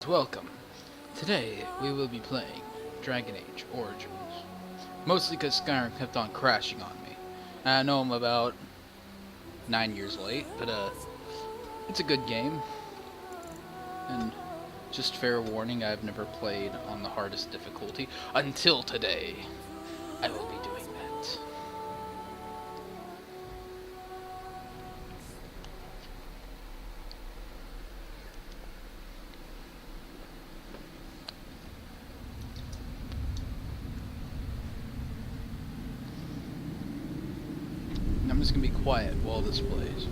Welcome. Today we will be playing Dragon Age Origins. Mostly because Skyrim kept on crashing on me. I know I'm about 9 years late, but it's a good game. And just fair warning, I've never played on the hardest difficulty until today. I will be doing that. I'm just gonna be quiet while this plays.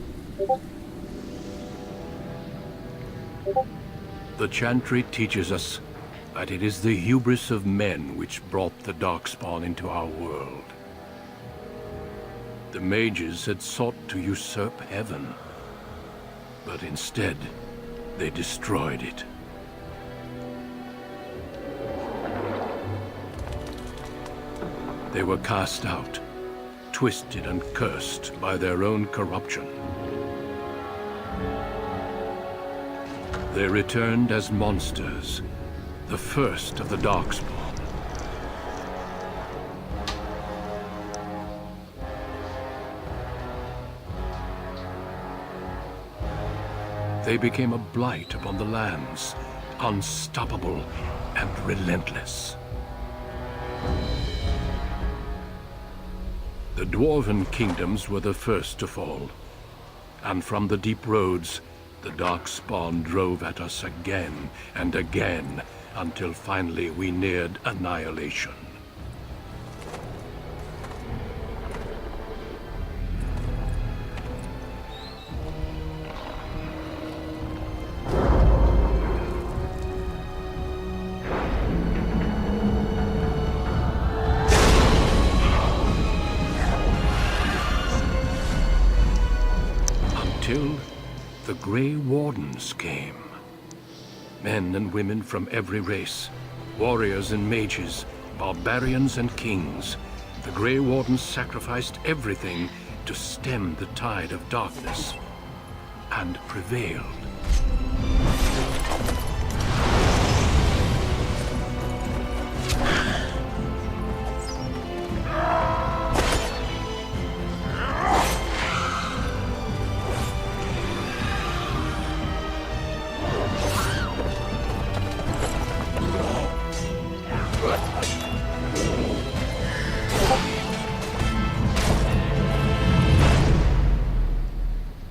The Chantry teaches us that it is the hubris of men which brought the Darkspawn into our world. The mages had sought to usurp heaven, but instead, they destroyed it. They were cast out, twisted and cursed by their own corruption. They returned as monsters, the first of the Darkspawn. They became a blight upon the lands, unstoppable and relentless. The Dwarven kingdoms were the first to fall, and from the deep roads, the Darkspawn drove at us again and again, until finally we neared annihilation. Until the Grey Wardens came. Men and women from every race, warriors and mages, barbarians and kings. The Grey Wardens sacrificed everything to stem the tide of darkness, and prevailed.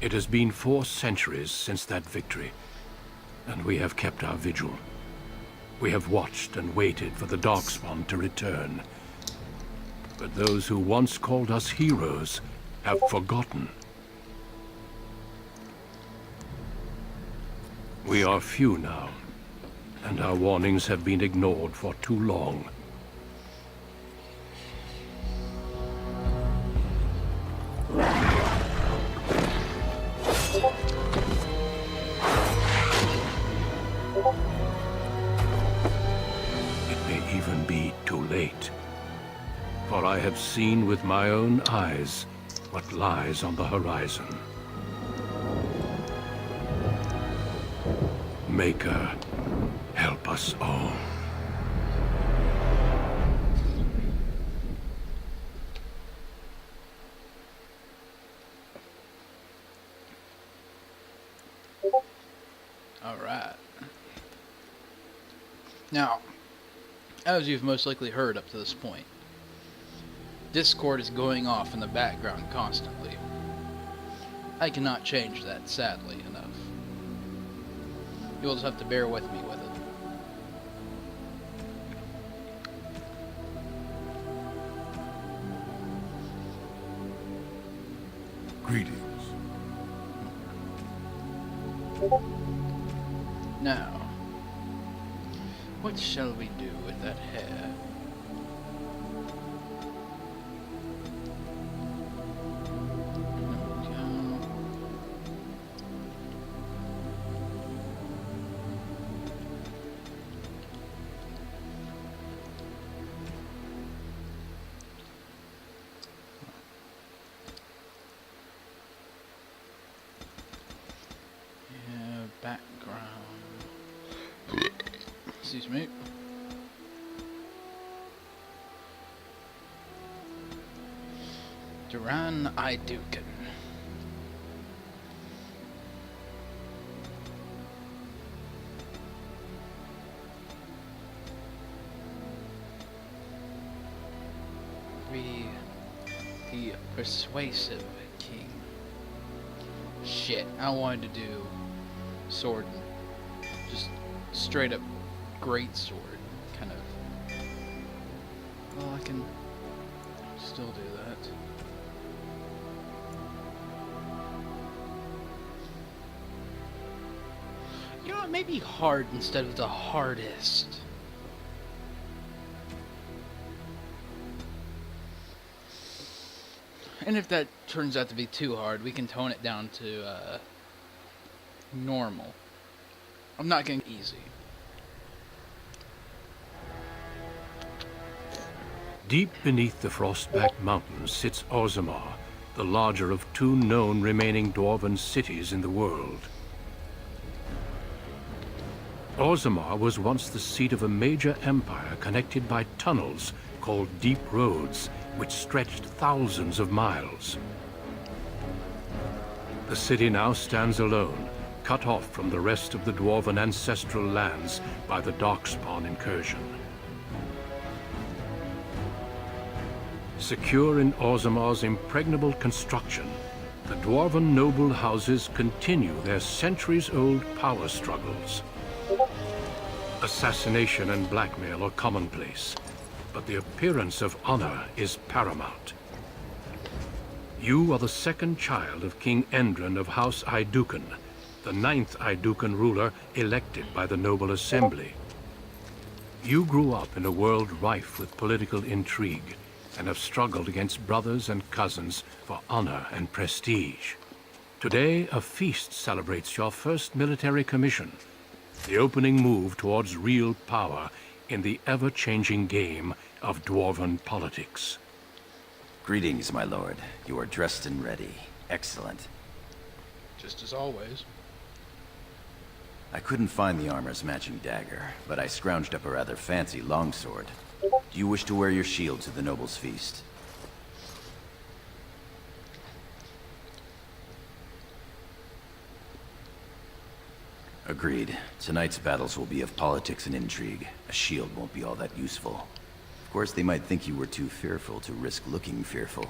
It has been 4 centuries since that victory, and we have kept our vigil. We have watched and waited for the Darkspawn to return. But those who once called us heroes have forgotten. We are few now, and our warnings have been ignored for too long. Even be too late. For I have seen with my own eyes what lies on the horizon. Maker, help us all. Alright. Now, as you've most likely heard up to this point, Discord is going off in the background constantly. I cannot change that, sadly enough. You'll just have to bear with me with it. Greetings. Now, what shall we do with that hair? There we go. Yeah, background. Excuse me. Duran Iduken. The persuasive king. Shit, I wanted to do sword, just straight up great sword, kind of. Well, I can still do that. You know what, maybe hard instead of the hardest. And if that turns out to be too hard, we can tone it down to normal. I'm not getting easy. Deep beneath the Frostback Mountains sits Orzammar, the larger of two known remaining dwarven cities in the world. Orzammar was once the seat of a major empire connected by tunnels called Deep Roads, which stretched thousands of miles. The city now stands alone, cut off from the rest of the dwarven ancestral lands by the Darkspawn incursion. Secure in Orzammar's impregnable construction, the dwarven noble houses continue their centuries-old power struggles. Assassination and blackmail are commonplace, but the appearance of honor is paramount. You are the second child of King Endren of House Iduken, the 9th Iduken ruler elected by the Noble Assembly. You grew up in a world rife with political intrigue, and have struggled against brothers and cousins for honor and prestige. Today, a feast celebrates your first military commission, the opening move towards real power in the ever-changing game of dwarven politics. Greetings, my lord. You are dressed and ready. Excellent. Just as always. I couldn't find the armor's matching dagger, but I scrounged up a rather fancy longsword. Do you wish to wear your shield to the noble's feast? Agreed. Tonight's battles will be of politics and intrigue. A shield won't be all that useful. Of course, they might think you were too fearful to risk looking fearful.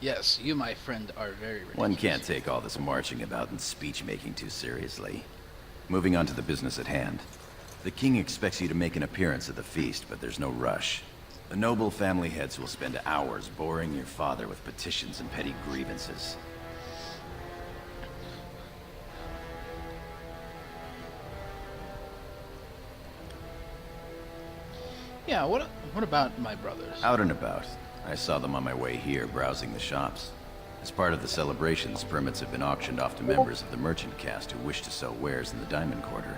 Yes, you, my friend, are very ridiculous. One can't take all this marching about and speech-making too seriously. Moving on to the business at hand. The king expects you to make an appearance at the feast, but there's no rush. The noble family heads will spend hours boring your father with petitions and petty grievances. Yeah, what about my brothers? Out and about. I saw them on my way here, browsing the shops. As part of the celebrations, permits have been auctioned off to members of the merchant caste who wish to sell wares in the Diamond Quarter.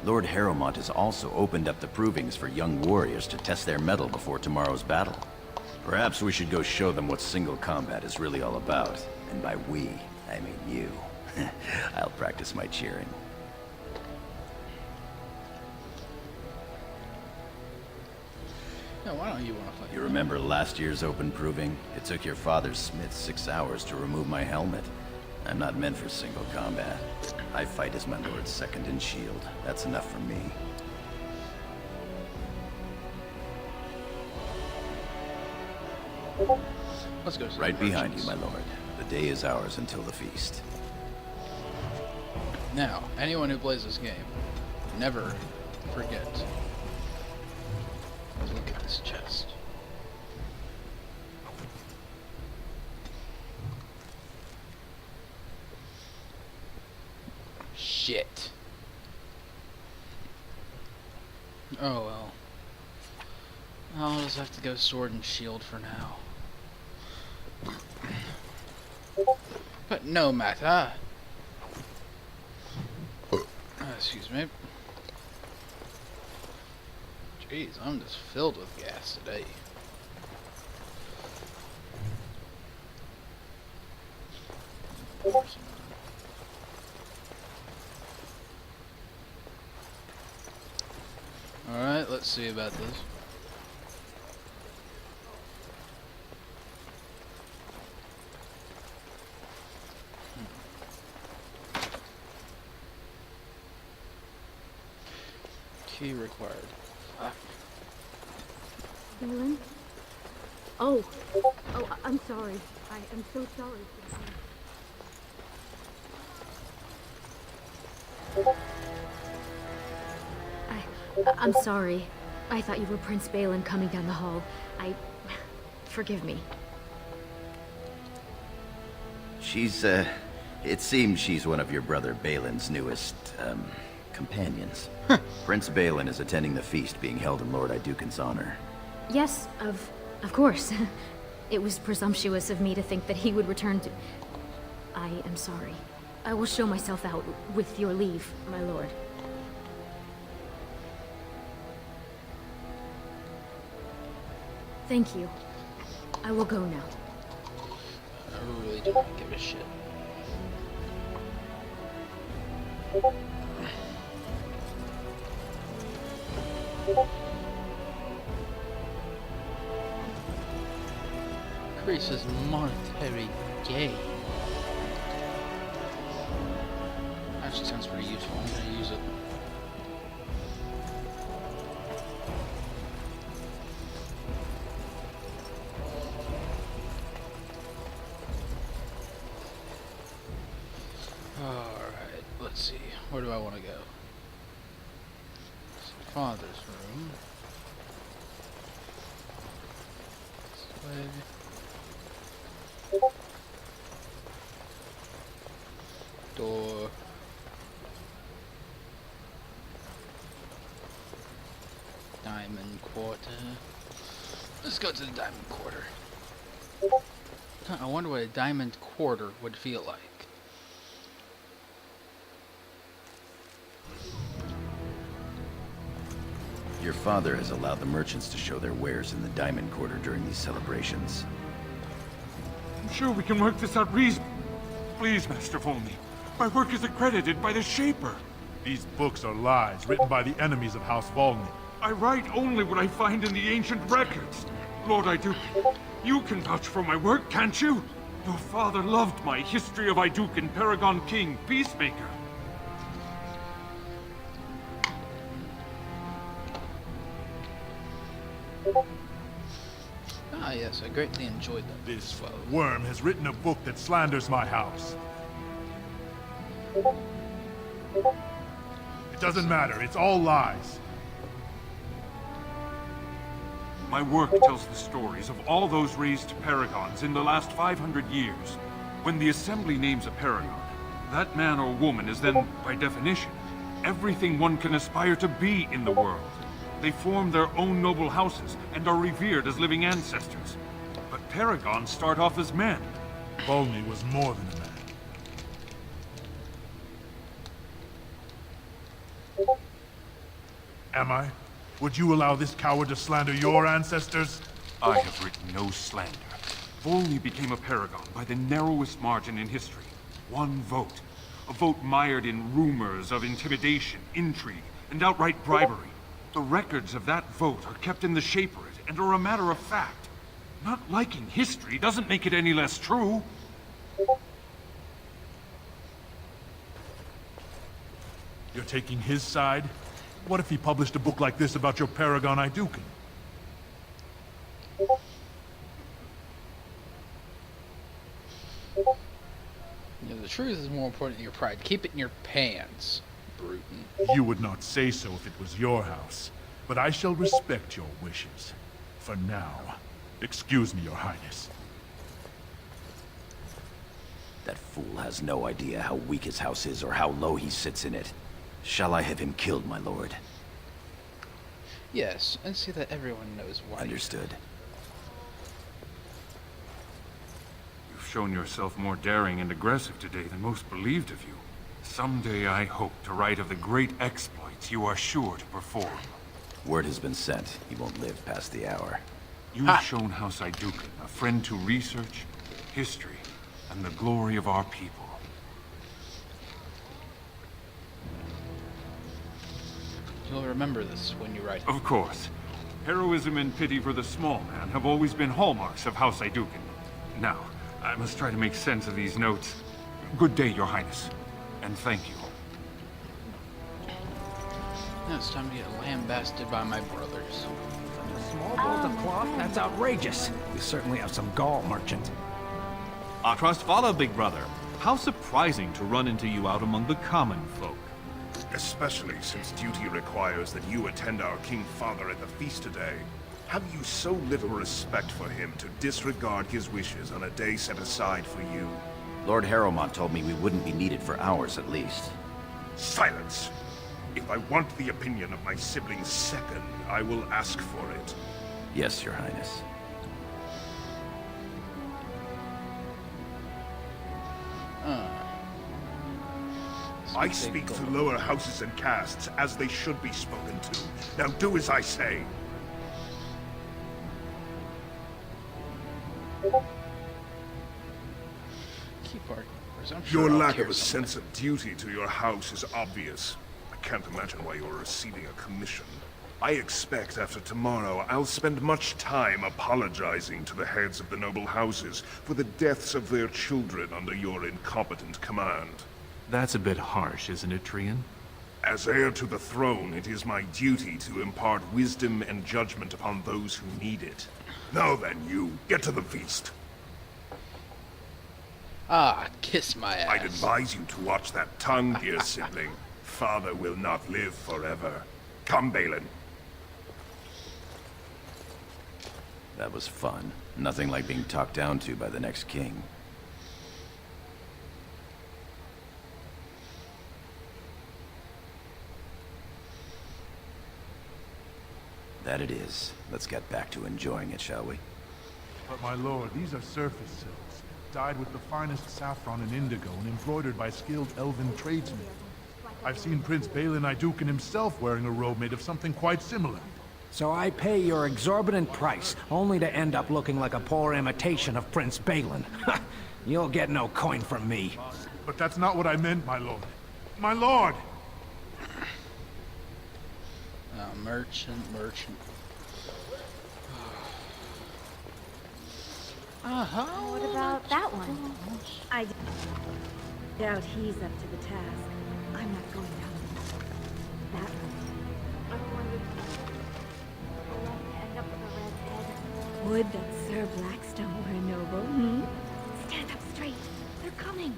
Lord Harrowmont has also opened up the provings for young warriors to test their mettle before tomorrow's battle. Perhaps we should go show them what single combat is really all about. And by we, I mean you. I'll practice my cheering. No, why don't you want to fight? You remember last year's open proving? It took your father's smith 6 hours to remove my helmet. I'm not meant for single combat. I fight as my lord's second in shield. That's enough for me. Let's go. Right behind you, my lord. The day is ours until the feast. Now, anyone who plays this game, never forget to look at this chest. Shit. Oh well. I'll just have to go sword and shield for now. But no matter. Excuse me. Jeez, I'm just filled with gas today. Alright, let's see about this. Key required. Balin? Oh, I'm sorry. I am so sorry. I'm sorry. I thought you were Prince Balin coming down the hall. Forgive me. It seems she's one of your brother Balin's newest, companions. Prince Balin is attending the feast being held in Lord Iduken's honor. Yes, of course. It was presumptuous of me to think that he would return to... I am sorry. I will show myself out with your leave, my lord. Thank you. I will go now. I really don't give a shit. Increases monetary gain. Actually sounds pretty useful. I'm gonna use it. Alright, let's see. Where do I want to go? Father's room. This way. Door. Diamond Quarter. Let's go to the Diamond Quarter. I wonder what a Diamond Quarter would feel like. Your father has allowed the merchants to show their wares in the Diamond Quarter during these celebrations. I'm sure we can work this out reasonably. Please, Master Volney. My work is accredited by the Shaper. These books are lies written by the enemies of House Volney. I write only what I find in the ancient records. Lord Iduken, you can vouch for my work, can't you? Your father loved my History of Iduken, Paragon King, Peacemaker. Ah yes, I greatly enjoyed them. This worm has written a book that slanders my house. It doesn't matter, it's all lies. My work tells the stories of all those raised paragons in the last 500 years. When the Assembly names a paragon, that man or woman is then, by definition, everything one can aspire to be in the world. They form their own noble houses and are revered as living ancestors. But paragons start off as men. Volney was more than a man. Am I? Would you allow this coward to slander your ancestors? I have written no slander. Volney became a paragon by the narrowest margin in history. One vote. A vote mired in rumors of intimidation, intrigue, and outright bribery. The records of that vote are kept in the Shaperate and are a matter of fact. Not liking history doesn't make it any less true. You're taking his side? What if he published a book like this about your paragon Iduken? You know, the truth is more important than your pride. Keep it in your pants, Bruton. You would not say so if it was your house, but I shall respect your wishes. For now. Excuse me, Your Highness. That fool has no idea how weak his house is or how low he sits in it. Shall I have him killed, my lord? Yes, and see that everyone knows why. Understood. You've shown yourself more daring and aggressive today than most believed of you. Someday I hope to write of the great exploits you are sure to perform. Word has been sent. He won't live past the hour. You've shown House Iduken a friend to research, history, and the glory of our people. you'll remember this when you write it. Of course. Heroism and pity for the small man have always been hallmarks of House Ayduken. Now, I must try to make sense of these notes. Good day, Your Highness. And thank you. Now it's time to get lambasted by my brothers. A small bolt of cloth? That's outrageous. You certainly have some gall, merchant. Atras Vala, big brother. How surprising to run into you out among the common folk. Especially since duty requires that you attend our King Father at the feast today. Have you so little respect for him to disregard his wishes on a day set aside for you? Lord Harrowmont told me we wouldn't be needed for hours at least. Silence! If I want the opinion of my siblings second, I will ask for it. Yes, Your Highness. I speak to lower houses and castes as they should be spoken to. Now do as I say. Keep arguing. I'm sure Your I'll lack care of a someday. sense of duty to your house is obvious. I can't imagine why you're receiving a commission. I expect after tomorrow I'll spend much time apologizing to the heads of the noble houses for the deaths of their children under your incompetent command. That's a bit harsh, isn't it, Trian? As heir to the throne, it is my duty to impart wisdom and judgment upon those who need it. Now then, you, get to the feast. Ah, kiss my ass. I'd advise you to watch that tongue, dear sibling. Father will not live forever. Come, Balin. That was fun. Nothing like being talked down to by the next king. That it is. Let's get back to enjoying it, shall we? But my lord, these are surface silks, dyed with the finest saffron and indigo and embroidered by skilled elven tradesmen. I've seen Prince Balin Ayduken himself wearing a robe made of something quite similar. So I pay your exorbitant price, only to end up looking like a poor imitation of Prince Balin. You'll get no coin from me. But that's not what I meant, my lord. My lord! Merchant. What about that one? I doubt he's up to the task. I'm not going down that road. Would that Sir Blackstone were a noble, hmm? Stand up straight. They're coming.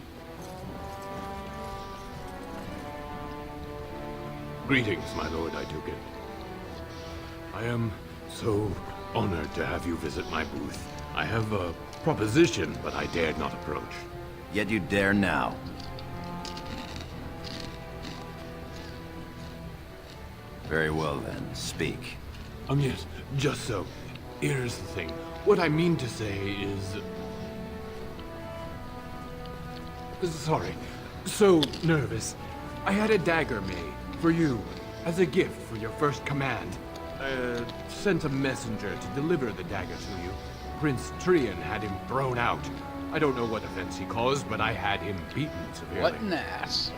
Greetings, my lord Ayduken. I am so honored to have you visit my booth. I have a proposition, but I dared not approach. Yet you dare now. Very well then, speak. Yes, just so. Here's the thing. What I mean to say is... Sorry. So nervous. I had a dagger made for you as a gift for your first command. Sent a messenger to deliver the dagger to you. Prince Trian had him thrown out. I don't know what offense he caused, but I had him beaten severely. What an ass.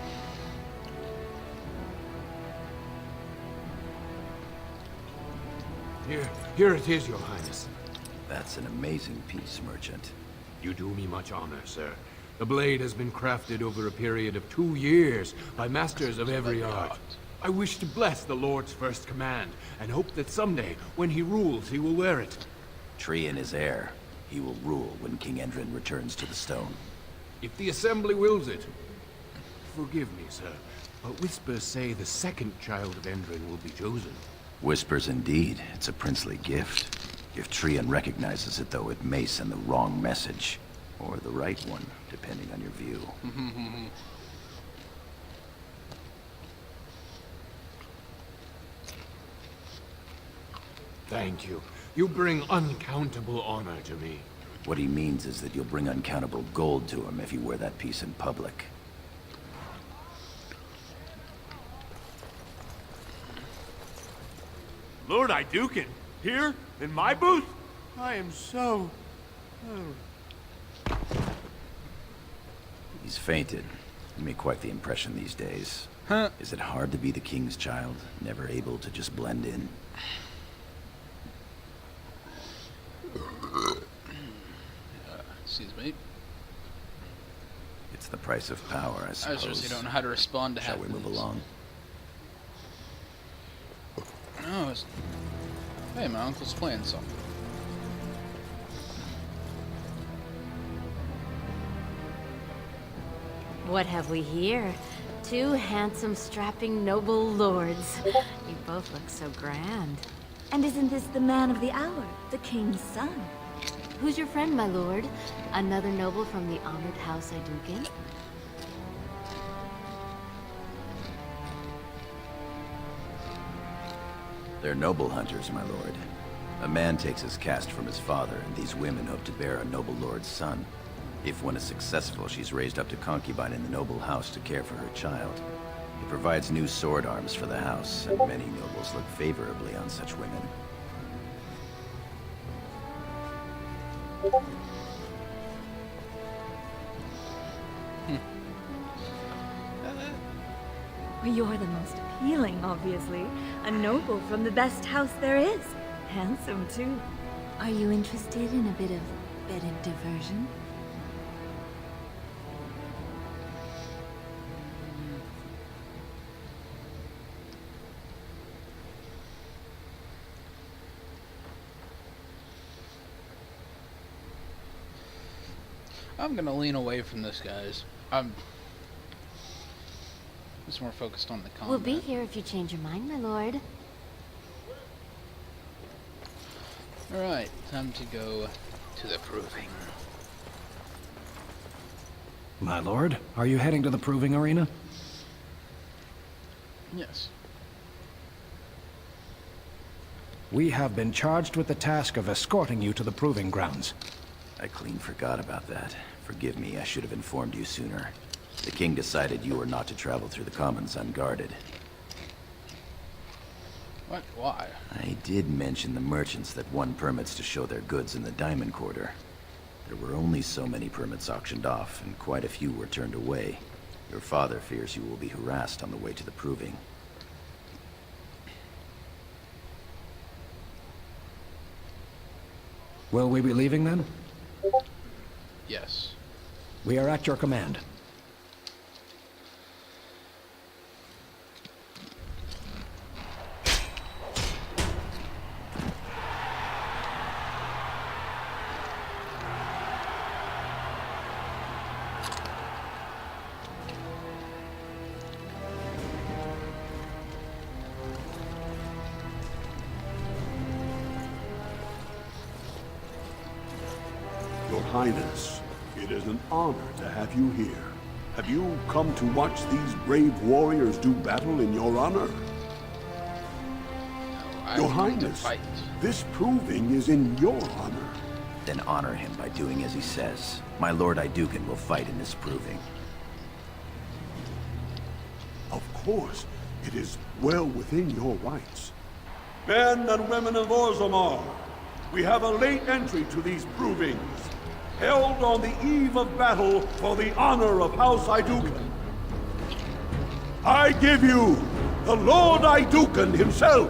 Here it is, Your Highness. That's an amazing piece, merchant. You do me much honor, sir. The blade has been crafted over a period of 2 years by masters of every art. I wish to bless the Lord's first command, and hope that someday, when he rules, he will wear it. Trian is heir. He will rule when King Endrin returns to the stone. If the Assembly wills it. Forgive me, sir, but whispers say the second child of Endrin will be chosen. Whispers indeed. It's a princely gift. If Trian recognizes it, though, it may send the wrong message. Or the right one, depending on your view. Thank you. You bring uncountable honor to me. What he means is that you'll bring uncountable gold to him if you wear that piece in public. Lord Ayduken, here, in my booth? I am so... He's fainted. You make quite the impression these days. Huh? Is it hard to be the king's child, never able to just blend in? Excuse me. It's the price of power, I I suppose. seriously don't know how to respond to Shall we move along? No, hey, my uncle's playing something. What have we here? Two handsome, strapping, noble lords. You both look so grand. And isn't this the man of the hour, the king's son? Who's your friend, my lord? Another noble from the honored House Ayduken? They're noble hunters, my lord. A man takes his caste from his father, and these women hope to bear a noble lord's son. If one is successful, she's raised up to concubine in the noble house to care for her child. It provides new sword arms for the house, and many nobles look favorably on such women. Well, you're the most appealing, obviously. A noble from the best house there is. Handsome, too. Are you interested in a bit of diversion? I'm gonna lean away from this, guys. I'm just more focused on the combat. We'll be here if you change your mind, my lord. Alright, time to go to the proving. My lord, are you heading to the proving arena? Yes. We have been charged with the task of escorting you to the proving grounds. I clean forgot about that. Forgive me, I should have informed you sooner. The king decided you were not to travel through the commons unguarded. What? Why? I did mention the merchants that won permits to show their goods in the Diamond Quarter. There were only so many permits auctioned off, and quite a few were turned away. Your father fears you will be harassed on the way to the proving. Will we be leaving then? Yes. We are at your command. Your Highness, it is an honor to have you here. Have you come to watch these brave warriors do battle in your honor? No, Your Highness, this proving is in your honor. Then honor him by doing as he says. My Lord Ayduken will fight in this proving. Of course, it is well within your rights. Men and women of Orzammar, we have a late entry to these provings, held on the eve of battle for the honor of House Ayduken. I give you the Lord Ayduken himself.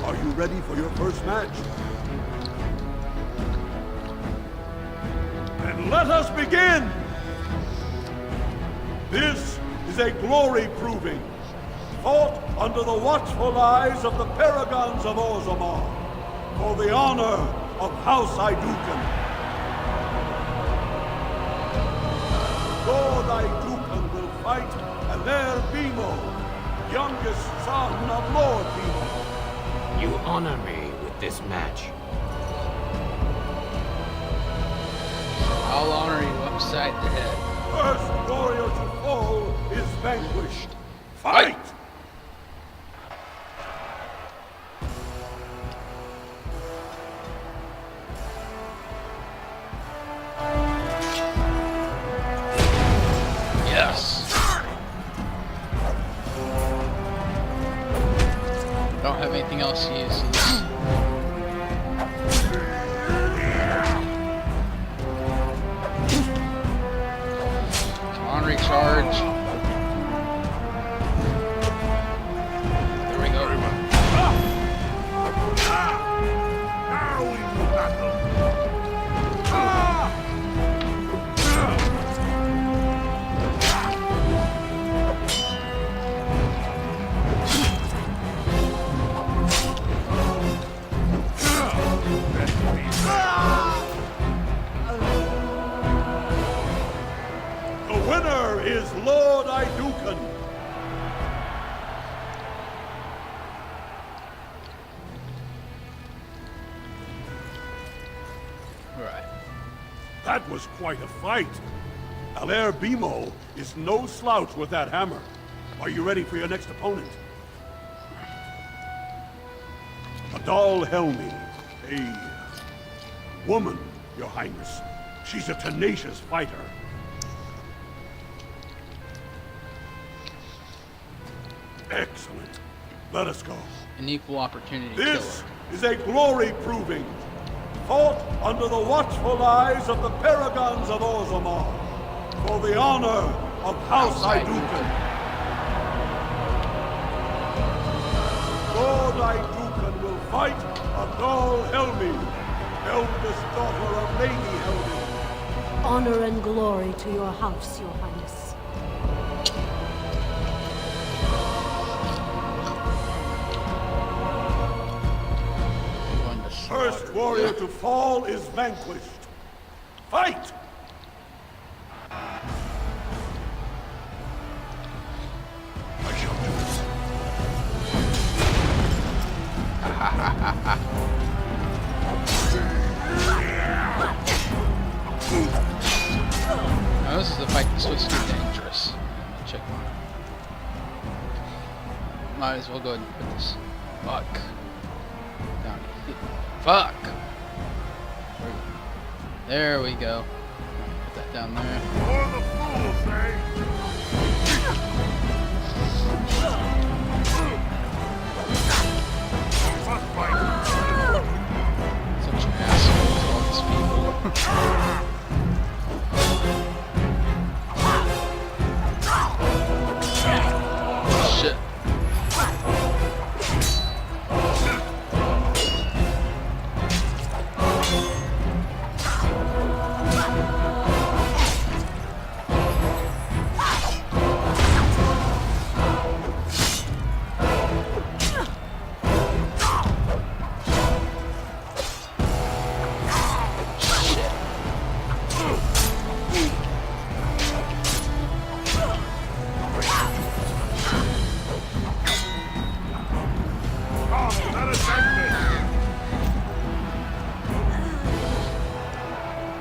Are you ready for your first match? Then let us begin! This is a glory proving, fought under the watchful eyes of the Paragons of Orzammar, for the honor of House Ayduken. Lord Ayduken will fight Aler Bimo, youngest son of Lord Bimo. You honor me with this match. I'll honor you upside the head. First warrior to fall is vanquished. Fight! Yes. Don't have anything else to use. Infantry charge. There we go. Now we do battle. The winner is Lord Idukan. Right. That was quite a fight. Alair Bimo is no slouch with that hammer. Are you ready for your next opponent? Adal Helmi, a woman, Your Highness. She's a tenacious fighter. Excellent. Let us go. An equal opportunity This killer. is a glory proving. Fought under the watchful eyes of the Paragons of Orzammar. For the honor of House Idukan. Lord Idukan will fight Adal Helmi, eldest daughter of Lady Helmi. Honor and glory to your house, Your Highness. First warrior to fall is vanquished. Fight! I shall do Now this is the fight that's supposed to be dangerous. Check one. Might as well go ahead and put this. Fuck. Down. Fuck! There we go. Put that down there. For the fools, eh? Such assholes, all these people. Shit.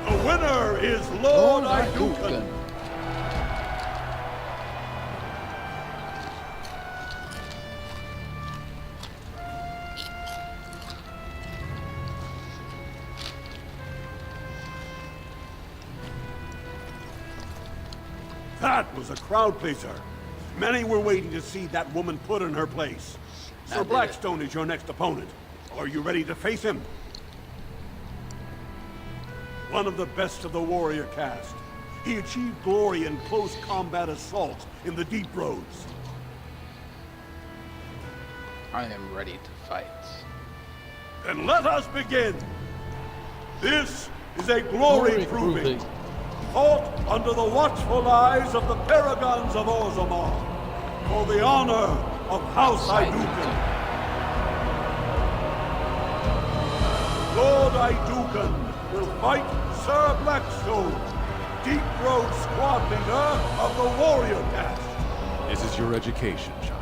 The winner is Lord Idukan. That was a crowd pleaser. Many were waiting to see that woman put in her place. Sir Blackstone is your next opponent. Are you ready to face him? One of the best of the warrior caste. He achieved glory in close combat assault in the Deep Roads. I am ready to fight. Then let us begin! This is a glory proving. Fought under the watchful eyes of the Paragons of Orzammar. For the honor of House Idukan. Lord Idukan will fight Sir Blackstone, Deep Road squad leader of the warrior caste. This is your education, child.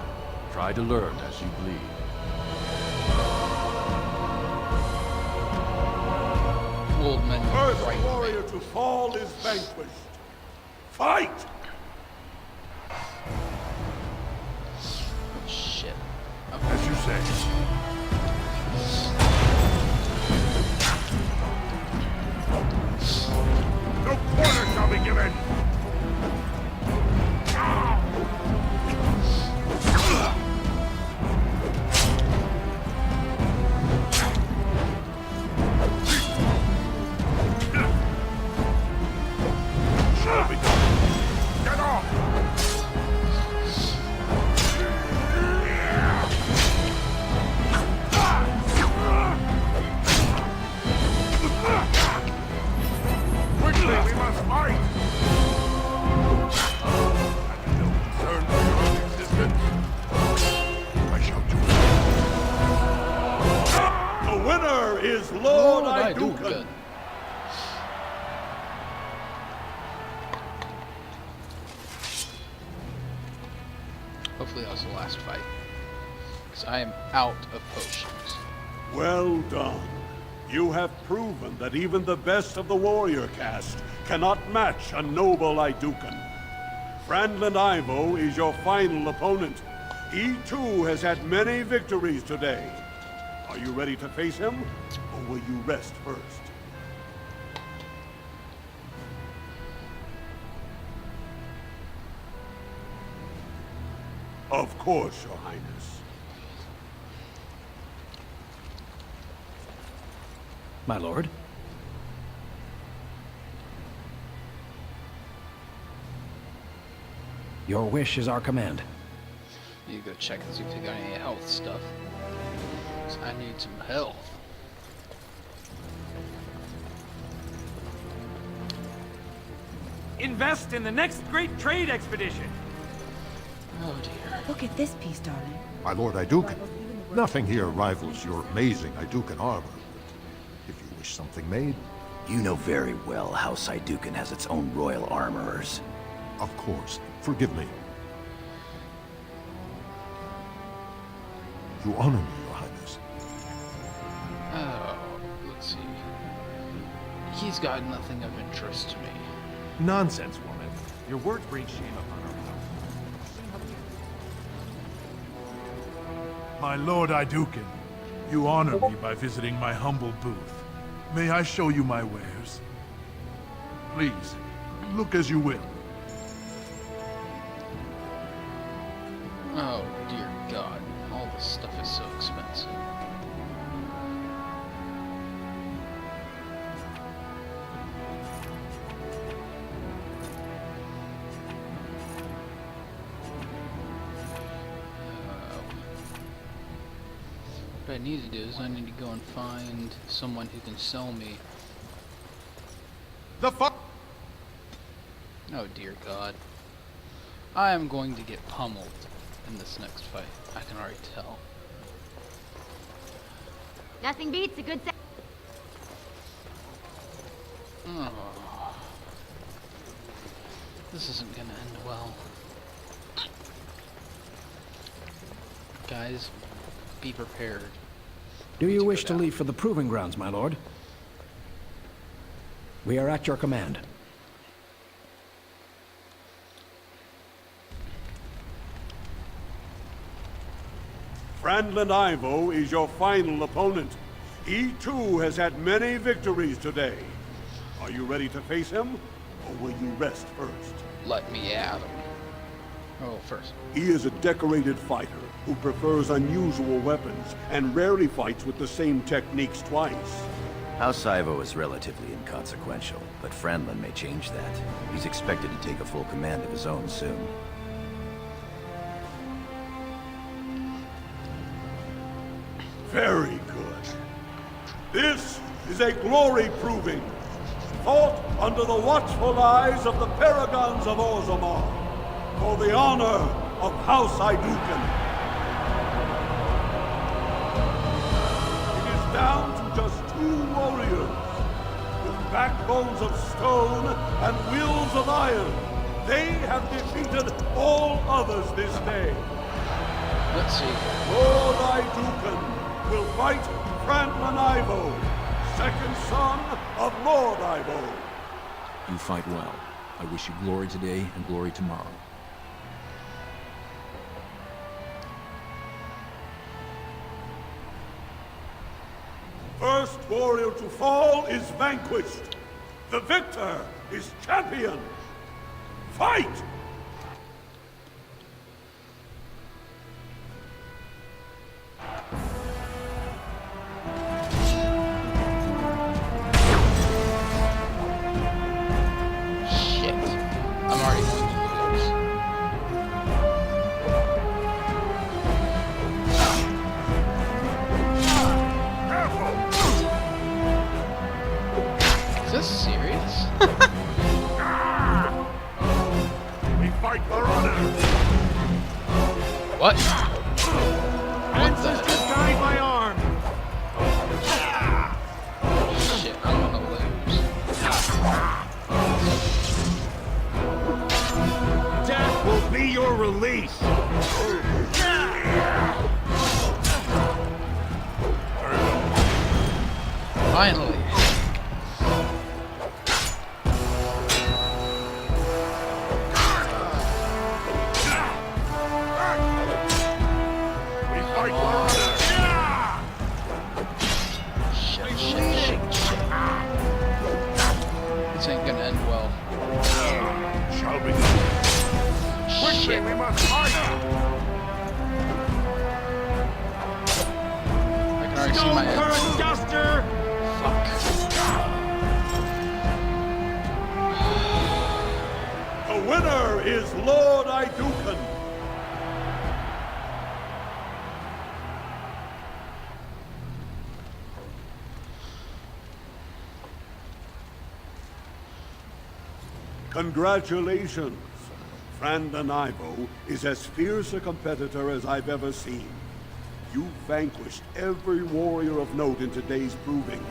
Try to learn as you bleed. Old men. First warrior to fall is vanquished. Fight! Oh, shit. As you say. No quarter shall be given! Shall be done! Get off! Hadouken! Hopefully that was the last fight. Because I am out of potions. Well done. You have proven that even the best of the warrior caste cannot match a noble Hadouken. Franlin Ivo is your final opponent. He too has had many victories today. Are you ready to face him, or will you rest first? Of course, Your Highness. My lord? Your wish is our command. You go check and see if they got any health stuff. 'Cause I need some health. Invest in the next great trade expedition. Oh dear. Look at this piece, darling. My lord Hadouken, nothing here rivals your amazing Hadouken armor. If you wish something made... You know very well House Hadouken has its own royal armorers. Of course. Forgive me. You honor me, Your Highness. Oh, let's see. He's got nothing of interest to me. Nonsense, woman. Your words bring shame upon our house. My lord Hadouken, you honor me by visiting my humble booth. May I show you my wares? Please, look as you will. Oh dear God, all this stuff is so expensive. What I need to do is I need to go and find someone who can sell me. Oh dear God. I am going to get pummeled in this next fight. I can already tell. Nothing beats a good Oh. This isn't gonna end well. Guys, be prepared. Do you wish to leave for the proving grounds, my lord? We are at your command. Franlin Ivo is your final opponent. He too has had many victories today. Are you ready to face him, or will you rest first? Let me at him. Oh, first. He is a decorated fighter who prefers unusual weapons and rarely fights with the same techniques twice. House Ivo is relatively inconsequential, but Franlin may change that. He's expected to take a full command of his own soon. Very good. This is a glory proving, fought under the watchful eyes of the Paragons of Orzammar, for the honor of House Hadouken. It is down to just 2 warriors, with backbones of stone and wills of iron. They have defeated all others this day. Let's see. Lord Hadouken will fight Franlin Ivo, second son of Lord Ivo. You fight well. I wish you glory today and glory tomorrow. First warrior to fall is vanquished. The victor is champion. Fight! Shit. I'm already going to lose. Is this serious? We fight for honor. What? Ancestors guide my arm. Shit. Death will be your release! Finally. Shit. This ain't gonna end well. Shall we? Shit. We must fight. I can already see my end. Duster! Fuck. The winner is Lord Idukan. Congratulations. Frandanivo is as fierce a competitor as I've ever seen. You vanquished every warrior of note in today's proving.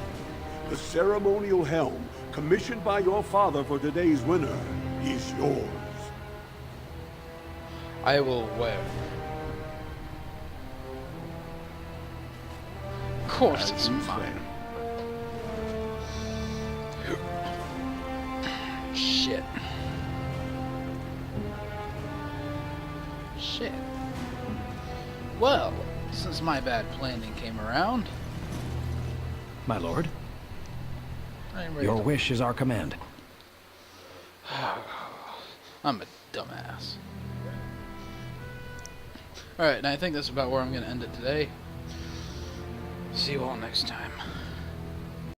The ceremonial helm, commissioned by your father for today's winner, is yours. I will wear. Of course it's mine. Shit. Shit. Well, since my bad planning came around, My lord, I'm ready your to... wish is our command. I'm a dumbass. Alright, and I think that's about where I'm going to end it today. See you all next time.